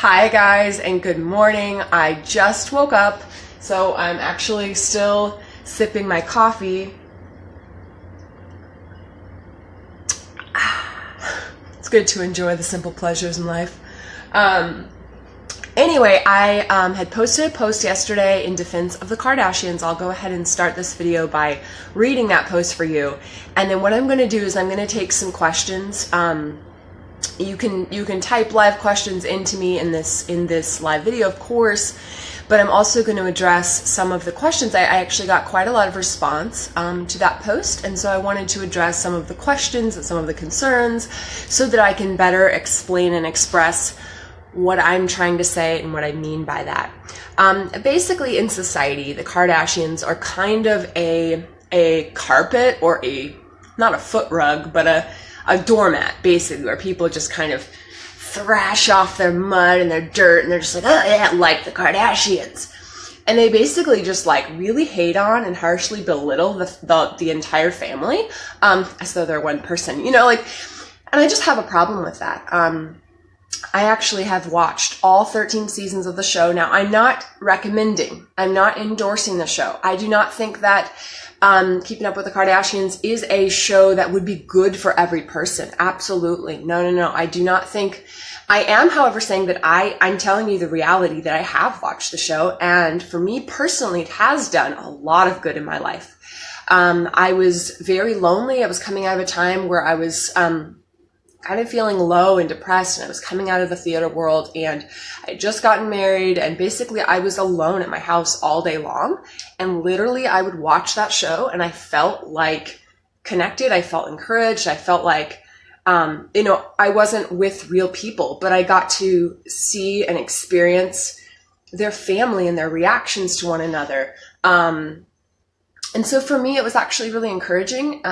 Hi guys, and good morning. I just woke up, so I'm actually still sipping my coffee. It's good to enjoy the simple pleasures in life. Anyway, I had posted a post yesterday in defense of the Kardashians. I'll go ahead and start this video by reading that post for you. And then what I'm going to do is I'm going to take some questions. You can type live questions into me in this live video, of course, but I'm also going to address some of the questions. I actually got quite a lot of response to that post, and so I wanted to address some of the questions and some of the concerns so that I can better explain and express what I'm trying to say and what I mean by that. Basically, in society, the Kardashians are kind of a carpet, or not a foot rug, but a doormat, basically, where people just kind of thrash off their mud and their dirt, and they're just like, oh yeah, like the Kardashians. And they basically just like really hate on and harshly belittle the entire family, as though they're one person, and I just have a problem with that. I actually have watched all 13 seasons of the show. Now, I'm not endorsing the show. I do not think that Keeping Up with the Kardashians is a show that would be good for every person. Absolutely. No. I do not think. I am, however, saying that I'm telling you the reality that I have watched the show. And for me personally, it has done a lot of good in my life. I was very lonely. I was coming out of a time where I was kind of feeling low and depressed, and I was coming out of the theater world, and I had just gotten married, and basically I was alone at my house all day long, and literally I would watch that show and I felt like connected, I felt encouraged, I felt like I wasn't with real people, but I got to see and experience their family and their reactions to one another, and so for me it was actually really encouraging.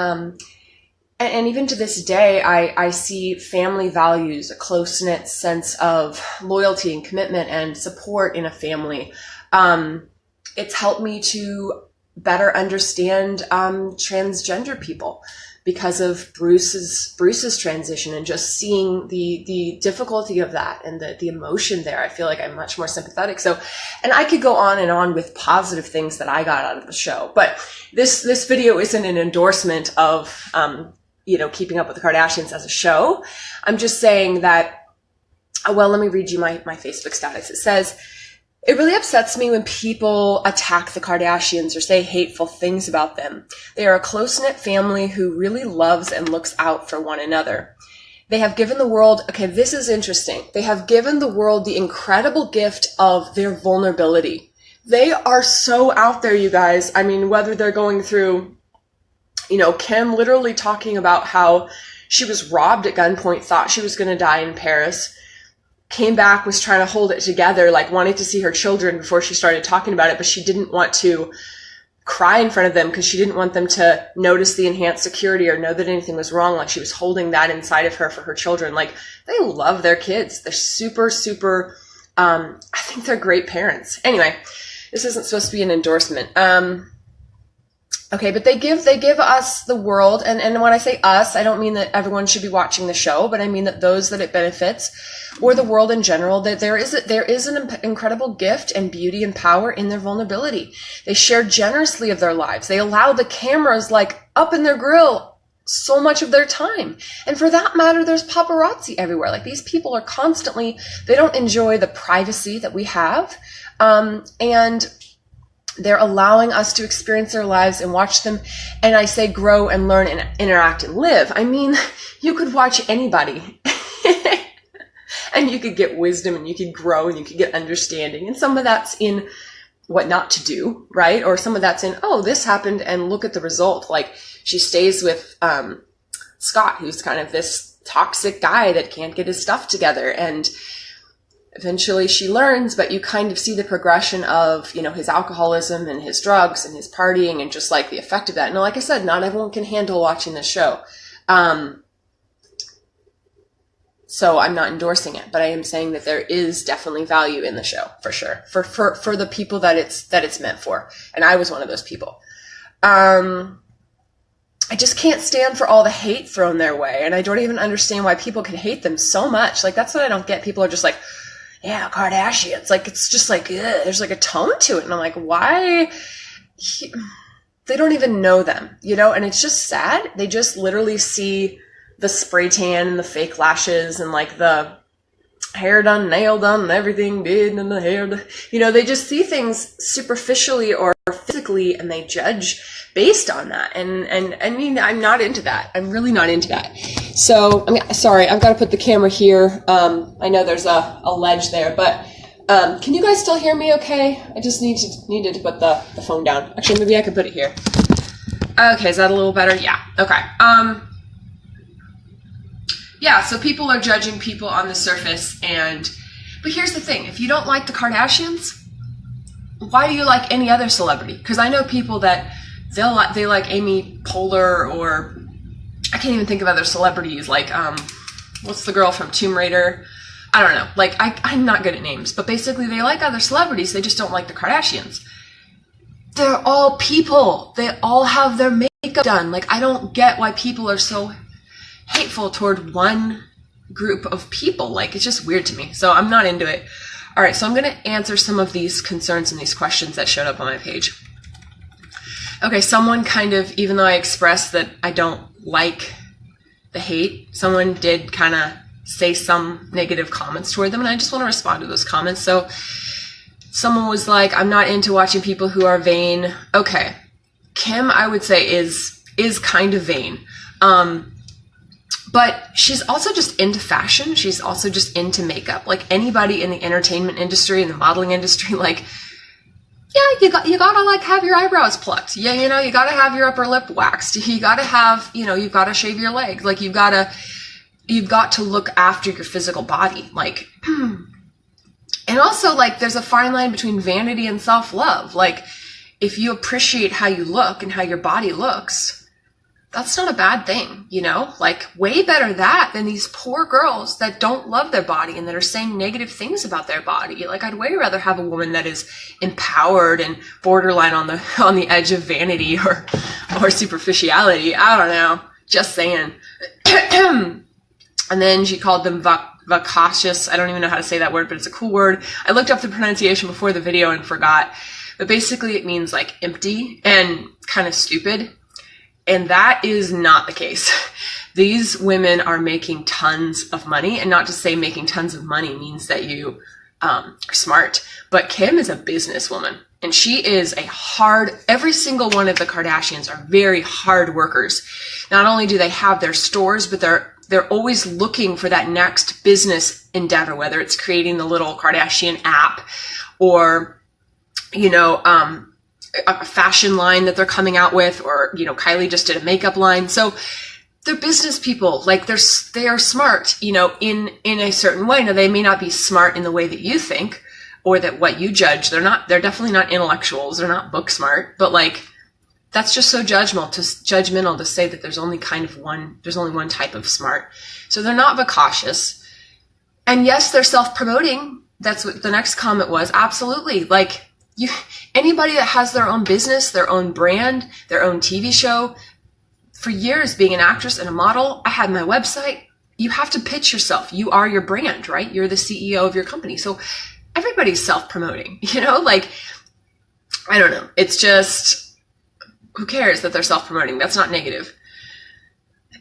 And even to this day, I see family values, a close-knit sense of loyalty and commitment and support in a family. It's helped me to better understand transgender people because of Bruce's transition, and just seeing the difficulty of that and the emotion there. I feel like I'm much more sympathetic. So, and I could go on and on with positive things that I got out of the show, but this video isn't an endorsement of Keeping Up with the Kardashians as a show. I'm just saying that, well, let me read you my Facebook status. It says, it really upsets me when people attack the Kardashians or say hateful things about them. They are a close-knit family who really loves and looks out for one another. They have given the world, okay, this is interesting. They have given the world the incredible gift of their vulnerability. They are so out there, you guys. I mean, whether they're going through, Kim literally talking about how she was robbed at gunpoint, thought she was going to die in Paris, came back, was trying to hold it together, like wanted to see her children before she started talking about it, but she didn't want to cry in front of them because she didn't want them to notice the enhanced security or know that anything was wrong. Like, she was holding that inside of her for her children. Like, they love their kids. They're super, super, I think they're great parents. Anyway, this isn't supposed to be an endorsement. Okay, but they give us the world, and when I say us, I don't mean that everyone should be watching the show, but I mean that those that it benefits, or the world in general, that there is an incredible gift and beauty and power in their vulnerability. They share generously of their lives. They allow the cameras up in their grill so much of their time. And for that matter, there's paparazzi everywhere. Like, these people are constantly, they don't enjoy the privacy that we have, and they're allowing us to experience their lives and watch them, and I say grow and learn and interact and live. I mean, you could watch anybody and you could get wisdom, and you could grow, and you could get understanding. And some of that's in what not to do, right? Or some of that's in, oh, this happened and look at the result. Like, she stays with Scott, who's kind of this toxic guy that can't get his stuff together, and eventually she learns, but you kind of see the progression of, his alcoholism and his drugs and his partying, and just like the effect of that. And like I said, not everyone can handle watching this show. So I'm not endorsing it, but I am saying that there is definitely value in the show, for sure, for the people that it's meant for. And I was one of those people. I just can't stand for all the hate thrown their way. And I don't even understand why people can hate them so much. Like, that's what I don't get. People are just like, yeah, Kardashians. Like, it's just like, ugh, there's like a tone to it. And I'm like, why? They don't even know them, you know? And it's just sad. They just literally see the spray tan and the fake lashes and like the hair done, nail done, and everything did, and the hair done. You know, they just see things superficially or physically, and they judge based on that. And I mean, I'm not into that. I'm really not into that. So, I mean, sorry, I've got to put the camera here. I know there's a ledge there, but can you guys still hear me okay? I just needed to put the phone down. Actually, maybe I could put it here. Okay, is that a little better? Yeah, okay. Yeah, so people are judging people on the surface, but here's the thing. If you don't like the Kardashians, why do you like any other celebrity? Because I know people that they like Amy Poehler, or I can't even think of other celebrities, like, what's the girl from Tomb Raider? I don't know. Like, I'm not good at names, but basically they like other celebrities, they just don't like the Kardashians. They're all people. They all have their makeup done. Like, I don't get why people are so hateful toward one group of people. Like, it's just weird to me. So I'm not into it. All right, so I'm going to answer some of these concerns and these questions that showed up on my page. Okay, someone kind of, even though I expressed that I don't like the hate, someone did kind of say some negative comments toward them, and I just want to respond to those comments. So someone was like, I'm not into watching people who are vain. Okay, Kim, I would say, is kind of vain. But she's also just into fashion. She's also just into makeup. Like anybody in the entertainment industry and the modeling industry, like, yeah, you gotta like have your eyebrows plucked. Yeah, you know, you gotta have your upper lip waxed. You gotta have, you know, you've gotta shave your legs. Like you've got to look after your physical body. Like, and also like there's a fine line between vanity and self-love. Like if you appreciate how you look and how your body looks, that's not a bad thing, you know? Like, way better that than these poor girls that don't love their body and that are saying negative things about their body. Like, I'd way rather have a woman that is empowered and borderline on the edge of vanity or superficiality. I don't know. Just saying. And then she called them vacacious. I don't even know how to say that word, but it's a cool word. I looked up the pronunciation before the video and forgot. But basically it means like empty and kind of stupid. And that is not the case. These women are making tons of money, and not to say making tons of money means that you are smart, but Kim is a businesswoman, and she is every single one of the Kardashians are very hard workers. Not only do they have their stores, but they're always looking for that next business endeavor, whether it's creating the little Kardashian app or, you know, a fashion line that they're coming out with, or, you know, Kylie just did a makeup line. So they're business people. Like they are smart, you know, in a certain way. Now they may not be smart in the way that you think or that what you judge. They're definitely not intellectuals. They're not book smart, but like, that's just so judgmental to say that there's only one type of smart. So they're not vacacious. And yes, they're self-promoting. That's what the next comment was. Absolutely. Like, anybody that has their own business, their own brand, their own TV show, for years being an actress and a model, I had my website. You have to pitch yourself. You are your brand, right? You're the CEO of your company. So everybody's self-promoting, you know, like, I don't know. It's just, who cares that they're self-promoting? That's not negative.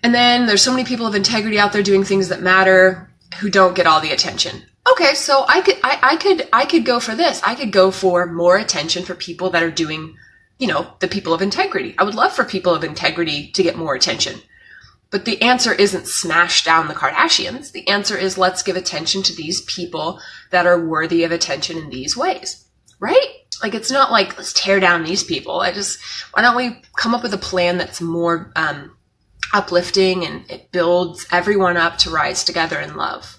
And then there's so many people of integrity out there doing things that matter who don't get all the attention. Okay, so I could go for this. I could go for more attention for people that are doing, you know, the people of integrity. I would love for people of integrity to get more attention. But the answer isn't smash down the Kardashians. The answer is let's give attention to these people that are worthy of attention in these ways, right? Like, it's not like, let's tear down these people. Why don't we come up with a plan that's more uplifting and it builds everyone up to rise together in love.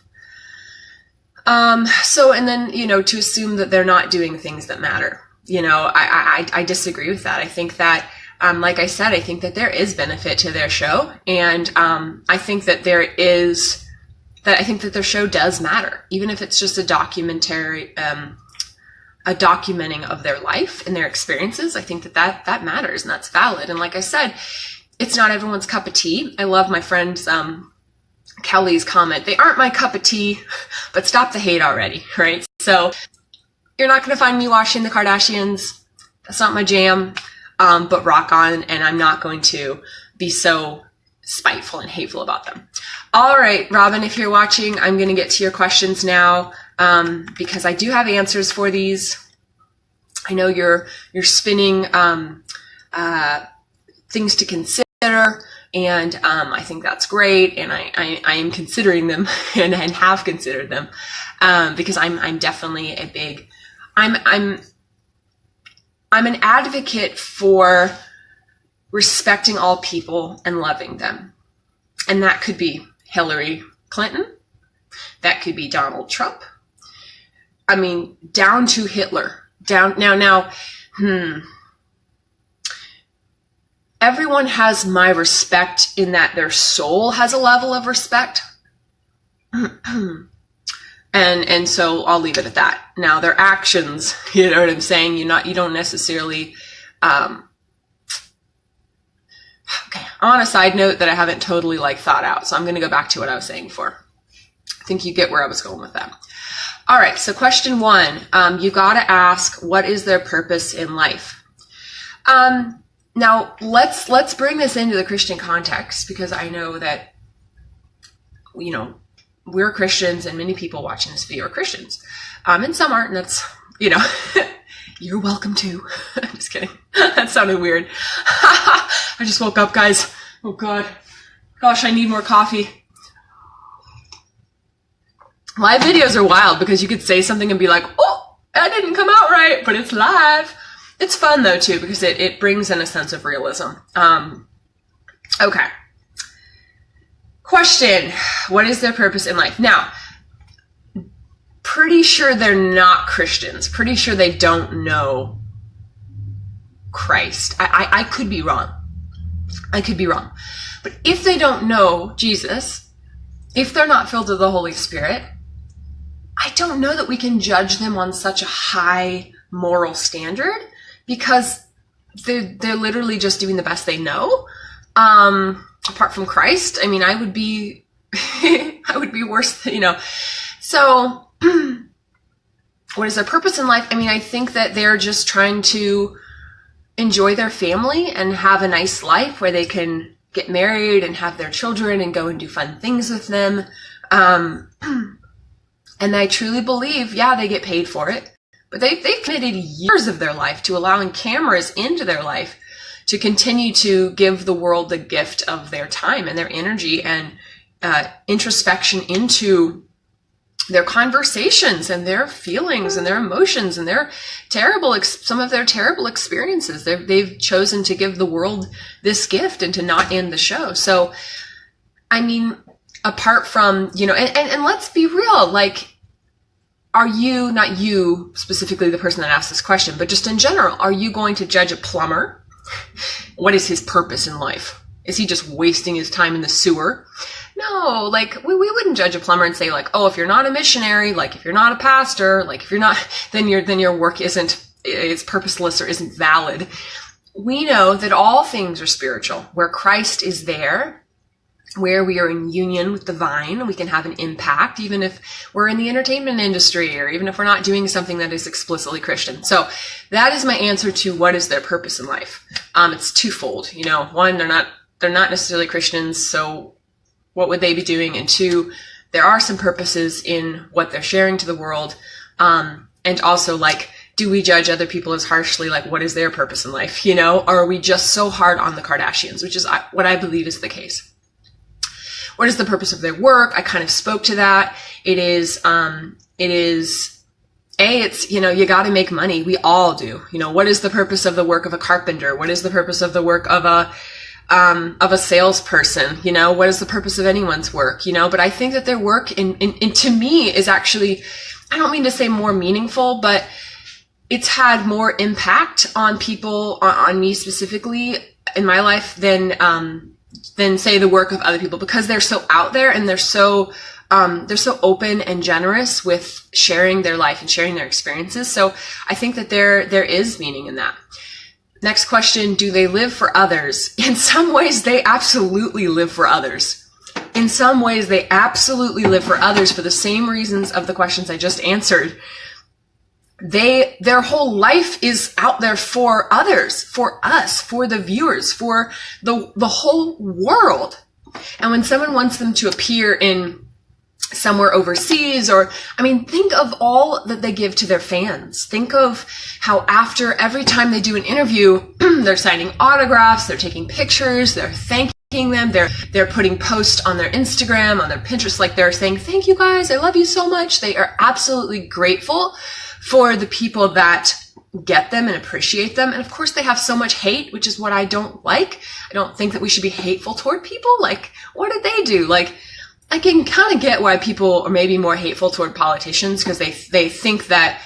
And then, you know, to assume that they're not doing things that matter, you know, I disagree with that. I think that, like I said, I think that there is benefit to their show. And, I think that I think that their show does matter, even if it's just a documentary, a documenting of their life and their experiences. I think that matters and that's valid. And like I said, it's not everyone's cup of tea. I love my friend's, Kelly's comment, they aren't my cup of tea, but stop the hate already, right? So you're not going to find me watching the Kardashians. That's not my jam, but rock on, and I'm not going to be so spiteful and hateful about them. All right, Robin, if you're watching, I'm going to get to your questions now, because I do have answers for these. I know you're spinning things to consider, and I think that's great, and I am considering them and have considered them, because I'm definitely a big, I'm an advocate for respecting all people and loving them. And that could be Hillary Clinton. That could be Donald Trump. I mean, down to Hitler. Everyone has my respect in that their soul has a level of respect. And so I'll leave it at that. Now, their actions, you know what I'm saying? You don't necessarily, okay. On a side note that I haven't totally thought out. So I'm going to go back to what I was saying before. I think you get where I was going with that. All right. So question 1, you got to ask, what is their purpose in life? Now let's bring this into the Christian context, because I know that, we're Christians, and many people watching this video are Christians. And some aren't, and that's, you're welcome to. I'm just kidding. That sounded weird. I just woke up, guys. Oh God. Gosh, I need more coffee. Live videos are wild because you could say something and be like, oh, that didn't come out right, but it's live. It's fun though too, because it brings in a sense of realism. Okay. Question, what is their purpose in life? Now, pretty sure they're not Christians. Pretty sure they don't know Christ. I could be wrong. I could be wrong. But if they don't know Jesus, if they're not filled with the Holy Spirit, I don't know that we can judge them on such a high moral standard, because they're literally just doing the best they know. Apart from Christ, I mean, I would be, I would be worse, So, what is their purpose in life? I mean, I think that they're just trying to enjoy their family and have a nice life where they can get married and have their children and go and do fun things with them. And I truly believe, they get paid for it, but they've committed years of their life to allowing cameras into their life to continue to give the world the gift of their time and their energy and introspection into their conversations and their feelings and their emotions and their some of their terrible experiences. They've chosen to give the world this gift and to not end the show. So, I mean, apart from, and let's be real, are you, not you specifically the person that asked this question, but just in general, are you going to judge a plumber? What is his purpose in life? Is he just wasting his time in the sewer? No, we wouldn't judge a plumber and say oh, if you're not a missionary, if you're not a pastor, if you're not, then your work is purposeless or isn't valid. We know that all things are spiritual. Where Christ is there, where we are in union with the vine, we can have an impact, even if we're in the entertainment industry or even if we're not doing something that is explicitly Christian. So that is my answer to what is their purpose in life. It's twofold. One, they're not necessarily Christians, so what would they be doing? And two, there are some purposes in what they're sharing to the world. And also, do we judge other people as harshly? What is their purpose in life? Or are we just so hard on the Kardashians, which is what I believe is the case. What is the purpose of their work? I kind of spoke to that. It's, you got to make money. We all do. What is the purpose of the work of a carpenter? What is the purpose of the work of a salesperson? What is the purpose of anyone's work? But I think that their work to me is actually, I don't mean to say more meaningful, but it's had more impact on people, on me specifically in my life than say the work of other people, because they're so out there and they're so open and generous with sharing their life and sharing their experiences. So I think that there is meaning in that. Next question, do they live for others? In some ways, they absolutely live for others. in some ways, they absolutely live for others for the same reasons of the questions I just answered. Their whole life is out there for others, for us, for the viewers, for the whole world. And when someone wants them to appear in somewhere overseas, or, I mean, think of all that they give to their fans. Think of how after every time they do an interview, they're signing autographs, they're taking pictures, they're thanking them, they're putting posts on their Instagram, on their Pinterest, like they're saying, thank you guys, I love you so much. They are absolutely grateful for the people that get them and appreciate them. And of course they have so much hate, which is what I don't like. I don't think that we should be hateful toward people. Like, what did they do? Like, I can kind of get why people are maybe more hateful toward politicians, because they think that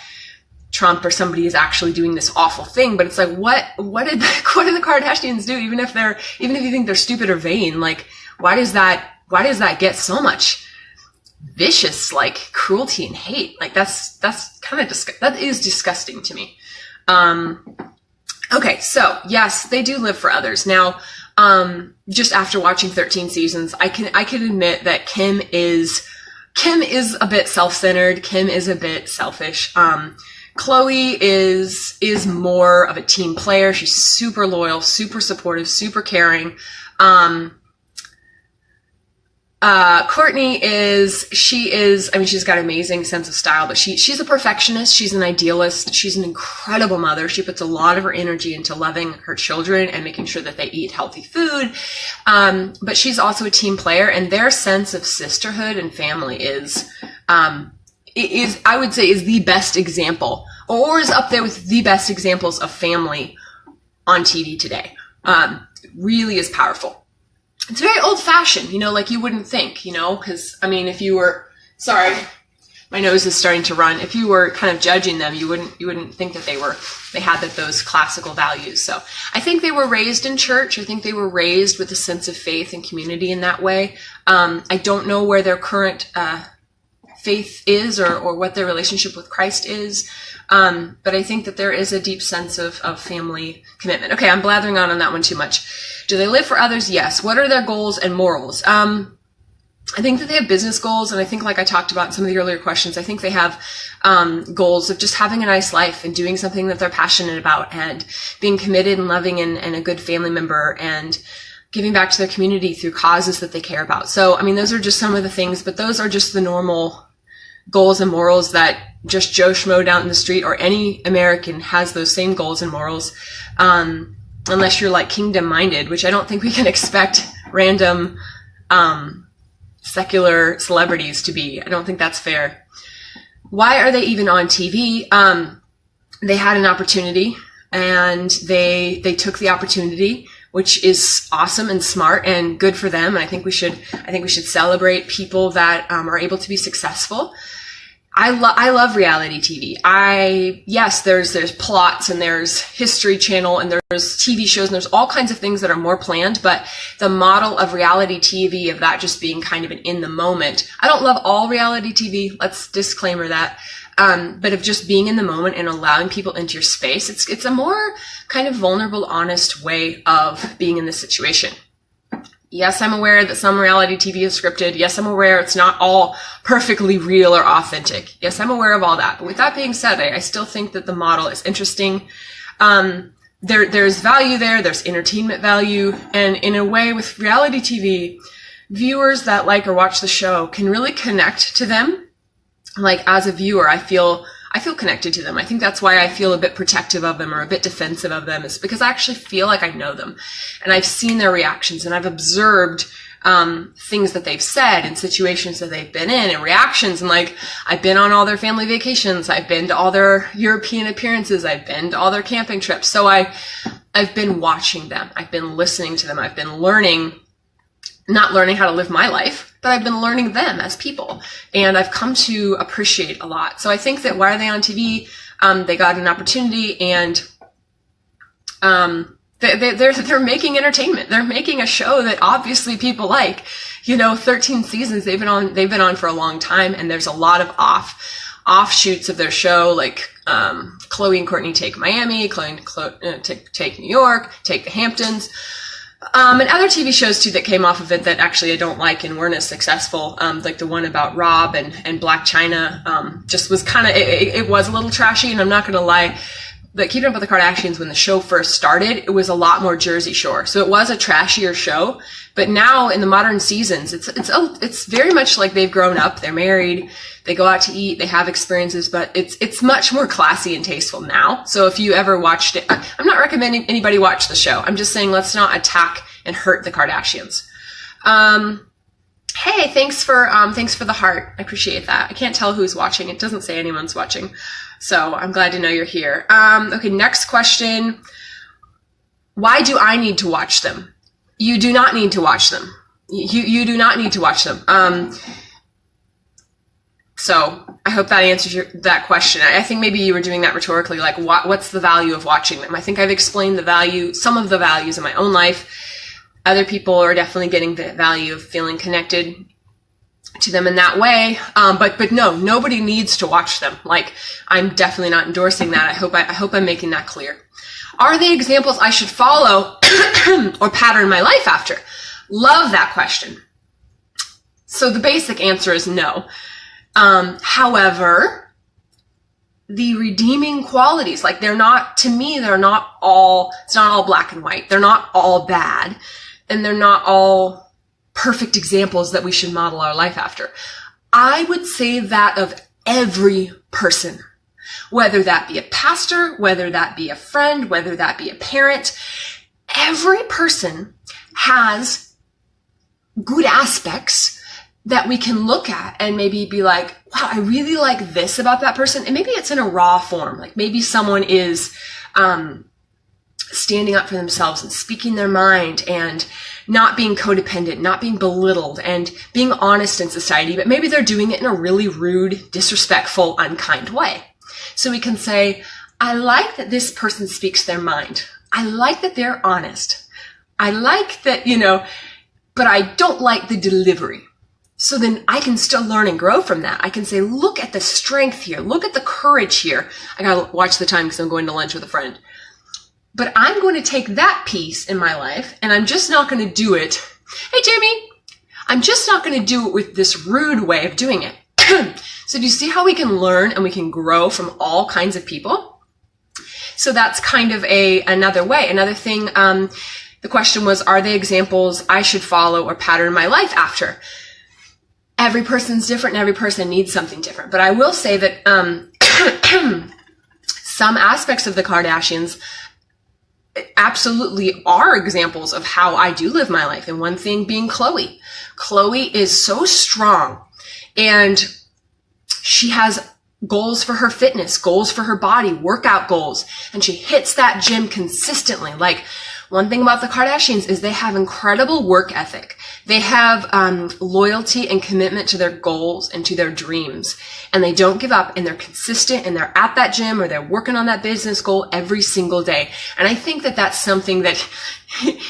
Trump or somebody is actually doing this awful thing. But it's like, what did the Kardashians do? Even if you think they're stupid or vain, like, why does that get so much vicious, like, cruelty and hate? Like, that's kind of that is disgusting to me. Okay, so yes, they do live for others. Now, just after watching 13 seasons, I can admit that Kim is a bit self-centered. Kim is a bit selfish. Khloe is more of a team player. She's super loyal, super supportive, super caring. Kourtney she's got an amazing sense of style, but she's a perfectionist. She's an idealist. She's an incredible mother. She puts a lot of her energy into loving her children and making sure that they eat healthy food. But she's also a team player, and their sense of sisterhood and family is I would say is the best example, or is up there with the best examples of family on TV today. Really is powerful. It's very old-fashioned, like you wouldn't think, because, I mean, if you were, sorry, my nose is starting to run. If you were kind of judging them, you wouldn't think that they had those classical values. So I think they were raised in church. I think they were raised with a sense of faith and community in that way. I don't know where their current faith is or what their relationship with Christ is. But I think that there is a deep sense of family commitment. Okay, I'm blathering on that one too much. Do they live for others? Yes. What are their goals and morals? I think that they have business goals, and I think, like I talked about in some of the earlier questions, I think they have goals of just having a nice life and doing something that they're passionate about and being committed and loving and a good family member and giving back to their community through causes that they care about. So, I mean, those are just some of the things, but those are just the normal goals and morals that just Joe Schmo down in the street or any American has those same goals and morals. Unless you're like kingdom minded, which I don't think we can expect random secular celebrities to be. I don't think that's fair. Why are they even on TV? They had an opportunity and they took the opportunity, which is awesome and smart and good for them. And I think we should celebrate people that are able to be successful. I love reality TV. Yes, there's plots and there's History Channel and there's TV shows and there's all kinds of things that are more planned, but the model of reality TV, of that just being kind of an in the moment. I don't love all reality TV. Let's disclaimer that. But of just being in the moment and allowing people into your space. It's a more kind of vulnerable, honest way of being in this situation. Yes, I'm aware that some reality TV is scripted. Yes, I'm aware it's not all perfectly real or authentic. Yes, I'm aware of all that. But with that being said, I still think that the model is interesting. There's value there. There's entertainment value. And in a way, with reality TV, viewers that like or watch the show can really connect to them. Like, as a viewer, I feel connected to them. I think that's why I feel a bit protective of them or a bit defensive of them, is because I actually feel like I know them and I've seen their reactions and I've observed things that they've said and situations that they've been in and reactions. And like, I've been on all their family vacations. I've been to all their European appearances. I've been to all their camping trips. So I've been watching them. I've been listening to them. I've been not learning how to live my life, but I've been learning them as people, and I've come to appreciate a lot. So I think that why are they on TV? They got an opportunity, and they're making entertainment. They're making a show that obviously people like. 13 seasons they've been on for a long time, and there's a lot of offshoots of their show, like Khloe and Kourtney take Miami, Khloe and take New York, take the Hamptons. And other TV shows too that came off of it that actually I don't like and weren't as successful, like the one about Rob and Black China, just was kind of, it was a little trashy, and I'm not going to lie, that Keeping Up with the Kardashians, when the show first started, it was a lot more Jersey Shore. So it was a trashier show, but now in the modern seasons, it's very much like they've grown up, they're married, they go out to eat, they have experiences, but it's much more classy and tasteful now. So if you ever watched it, I'm not recommending anybody watch the show. I'm just saying let's not attack and hurt the Kardashians. Hey, thanks for the heart. I appreciate that. I can't tell who's watching. It doesn't say anyone's watching. So I'm glad to know you're here. Okay, next question. Why do I need to watch them? You do not need to watch them. You do not need to watch them. So I hope that answers that question. I think maybe you were doing that rhetorically, like what's the value of watching them? I think I've explained some of the values in my own life. Other people are definitely getting the value of feeling connected to them in that way. But no, nobody needs to watch them. Like, I'm definitely not endorsing that. I hope I'm making that clear. Are they examples I should follow or pattern my life after? Love that question. So the basic answer is no. However, the redeeming qualities, like to me, it's not all black and white. They're not all bad, and they're not all perfect examples that we should model our life after. I would say that of every person, whether that be a pastor, whether that be a friend, whether that be a parent, every person has good aspects that we can look at and maybe be like, wow, I really like this about that person. And maybe it's in a raw form. Like maybe someone is standing up for themselves and speaking their mind and not being codependent, not being belittled, and being honest in society, but maybe they're doing it in a really rude, disrespectful, unkind way. So we can say, I like that this person speaks their mind. I like that they're honest. I like that, but I don't like the delivery. So then I can still learn and grow from that. I can say, look at the strength here. Look at the courage here. I gotta watch the time because I'm going to lunch with a friend. But I'm going to take that piece in my life and I'm just not going to do it. Hey, Jamie, I'm just not going to do it with this rude way of doing it. So do you see how we can learn and we can grow from all kinds of people? So that's kind of another way. Another thing, the question was, are they examples I should follow or pattern my life after? Every person's different and every person needs something different. But I will say that some aspects of the Kardashians absolutely are examples of how I do live my life. And one thing being Khloe. Khloe is so strong and she has goals for her fitness, goals for her body, workout goals, and she hits that gym consistently. Like, one thing about the Kardashians is they have incredible work ethic. They have loyalty and commitment to their goals and to their dreams. And they don't give up, and they're consistent, and they're at that gym or they're working on that business goal every single day. And I think that that's something that,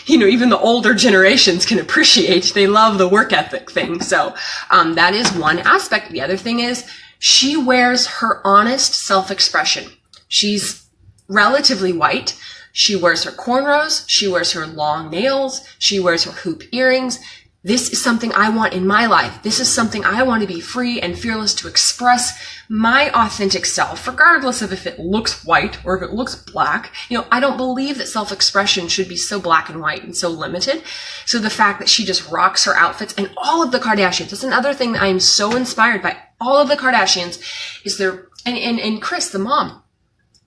even the older generations can appreciate. They love the work ethic thing. So that is one aspect. The other thing is she wears her honest self-expression. She's relatively white. She wears her cornrows, she wears her long nails, she wears her hoop earrings. This is something I want in my life. This is something I want to be free and fearless to express my authentic self, regardless of if it looks white or if it looks black. I don't believe that self-expression should be so black and white and so limited. So the fact that she just rocks her outfits, and all of the Kardashians, that's another thing that I am so inspired by. All of the Kardashians is and Kris, the mom,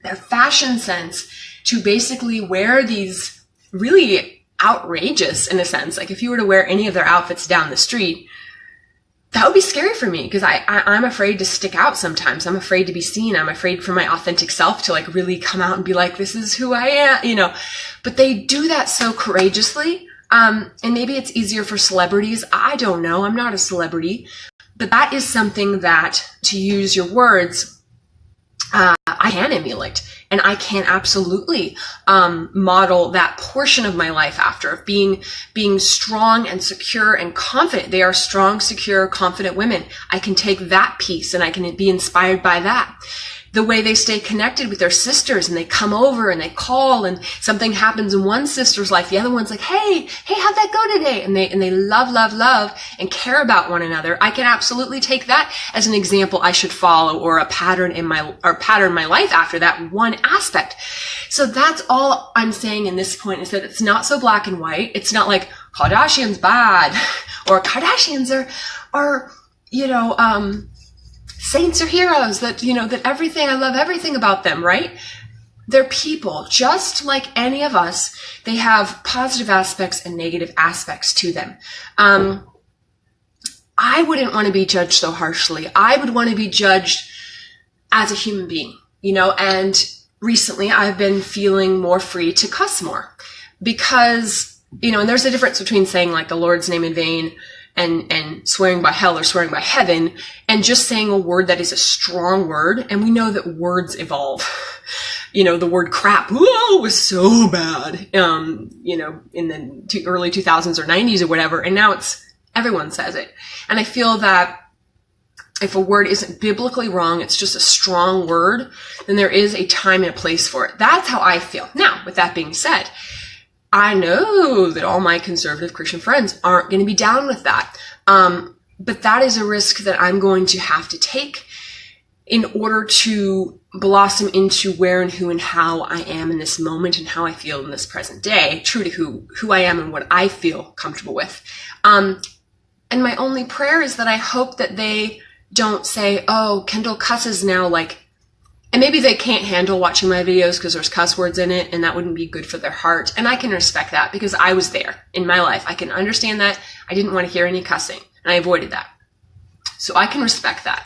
their fashion sense to basically wear these really outrageous, in a sense, like if you were to wear any of their outfits down the street, that would be scary for me because I'm afraid to stick out sometimes. I'm afraid to be seen. I'm afraid for my authentic self to like really come out and be like, this is who I am, But they do that so courageously. And maybe it's easier for celebrities. I don't know. I'm not a celebrity. But that is something that, to use your words, I can emulate. And I can absolutely model that portion of my life after, of being strong and secure and confident. They are strong, secure, confident women. I can take that piece and I can be inspired by that. the way they stay connected with their sisters and they come over and they call and something happens in one sister's life. The other one's like, hey, how'd that go today? And they love and care about one another. I can absolutely take that as an example I should follow, or a pattern in my life after that one aspect. So that's all I'm saying in this point, is that it's not so black and white. It's not like Kardashians bad or Kardashians are saints or heroes, that everything, I love everything about them, right? They're people just like any of us. They have positive aspects and negative aspects to them. I wouldn't want to be judged so harshly. I would want to be judged as a human being, and recently I've been feeling more free to cuss more, because, and there's a difference between saying like the Lord's name in vain and swearing by hell or swearing by heaven, and just saying a word that is a strong word. And we know that words evolve. The word crap, whoa, was so bad, in the early 2000s or 90s or whatever. And now everyone says it. And I feel that if a word isn't biblically wrong, it's just a strong word, then there is a time and a place for it. That's how I feel. Now, with that being said, I know that all my conservative Christian friends aren't going to be down with that. But that is a risk that I'm going to have to take in order to blossom into where and who and how I am in this moment and how I feel in this present day, true to who I am and what I feel comfortable with. And my only prayer is that I hope that they don't say, oh, Kendall cusses now, and maybe they can't handle watching my videos because there's cuss words in it, and that wouldn't be good for their heart. And I can respect that because I was there in my life. I can understand that. I didn't want to hear any cussing, and I avoided that. So I can respect that.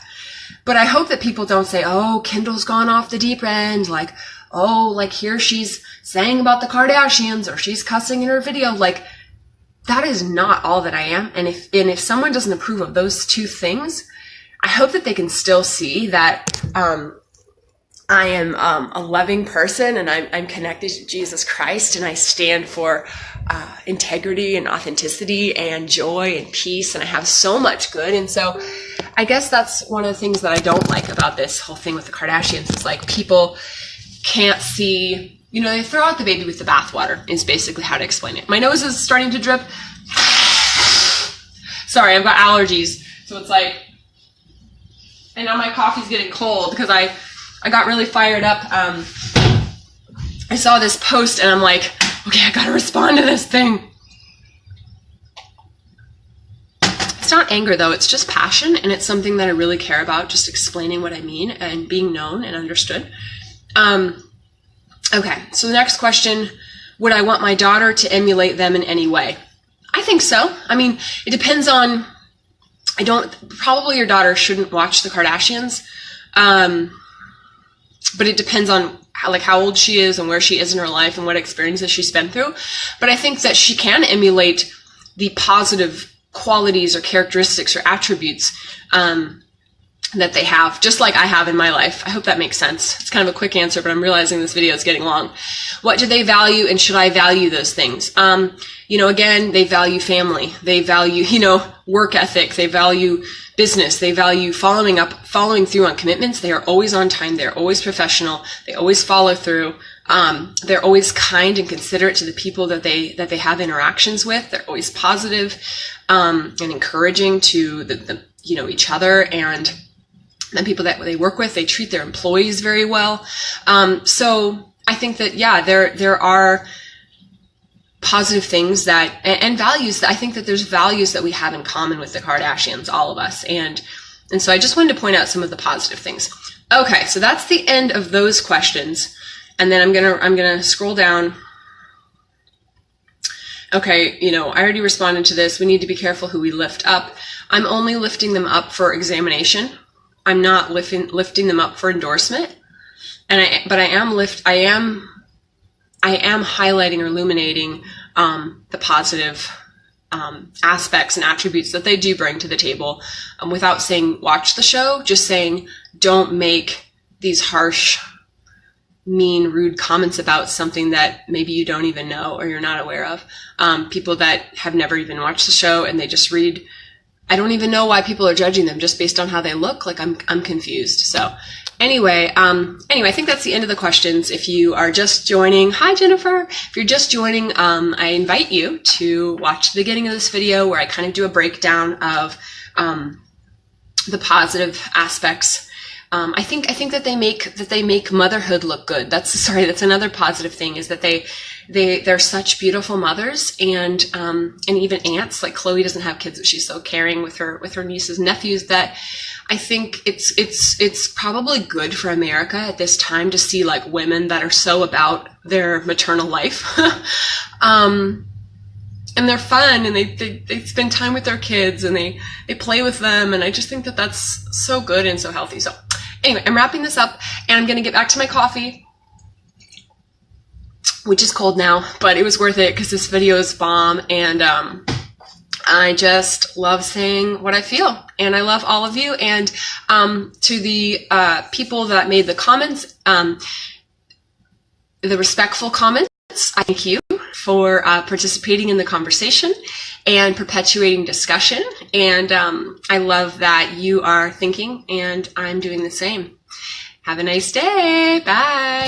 But I hope that people don't say, oh, Kendall's gone off the deep end. Here she's saying about the Kardashians, or she's cussing in her video. That is not all that I am. And if someone doesn't approve of those two things, I hope that they can still see that, I am a loving person, and I'm connected to Jesus Christ, and I stand for integrity and authenticity and joy and peace, and I have so much good. And so I guess that's one of the things that I don't like about this whole thing with the Kardashians. It's people can't see, they throw out the baby with the bathwater is basically how to explain it. My nose is starting to drip. Sorry, I've got allergies. So it's and now my coffee's getting cold because I got really fired up. I saw this post and I'm like, okay, I gotta respond to this thing. It's not anger though, it's just passion, and it's something that I really care about, just explaining what I mean and being known and understood. Okay, so the next question, would I want my daughter to emulate them in any way? I think so. It depends on, probably your daughter shouldn't watch the Kardashians. But it depends on how old she is and where she is in her life and what experiences she's been through. But I think that she can emulate the positive qualities or characteristics or attributes that they have, just like I have in my life. I hope that makes sense. It's kind of a quick answer, but I'm realizing this video is getting long. What do they value, and should I value those things? Again, they value family. They value, work ethic. They value business. They value following through on commitments. They are always on time. They're always professional. They always follow through. They're always kind and considerate to the people that they have interactions with. They're always positive, and encouraging to each other and the people that they work with. They treat their employees very well. So I think that, there are positive things and values that I think that there's values that we have in common with the Kardashians, all of us. And so I just wanted to point out some of the positive things. Okay, so that's the end of those questions. And then I'm gonna scroll down. Okay, I already responded to this. We need to be careful who we lift up. I'm only lifting them up for examination. I'm not lifting them up for endorsement. But I am highlighting or illuminating the positive aspects and attributes that they do bring to the table, without saying watch the show, just saying don't make these harsh, mean, rude comments about something that maybe you don't even know or you're not aware of. People that have never even watched the show and they just read, I don't even know why people are judging them just based on how they look. I'm confused. So Anyway, I think that's the end of the questions. If you are just joining, hi Jennifer. If you're just joining, I invite you to watch the beginning of this video where I kind of do a breakdown of the positive aspects. I think that they make motherhood look good. That's another positive thing, is that they're such beautiful mothers, and even aunts. Like Chloe doesn't have kids, but she's so caring with her nieces and nephews, that I think it's probably good for America at this time to see like women that are so about their maternal life. And they're fun, and they spend time with their kids, and they play with them, and I just think that that's so good and so healthy. So anyway, I'm wrapping this up, and I'm going to get back to my coffee, which is cold now, but it was worth it because this video is bomb, and I just love saying what I feel, and I love all of you. And to the people that made the comments, the respectful comments, I thank you for participating in the conversation and perpetuating discussion. And I love that you are thinking, and I'm doing the same. Have a nice day. Bye.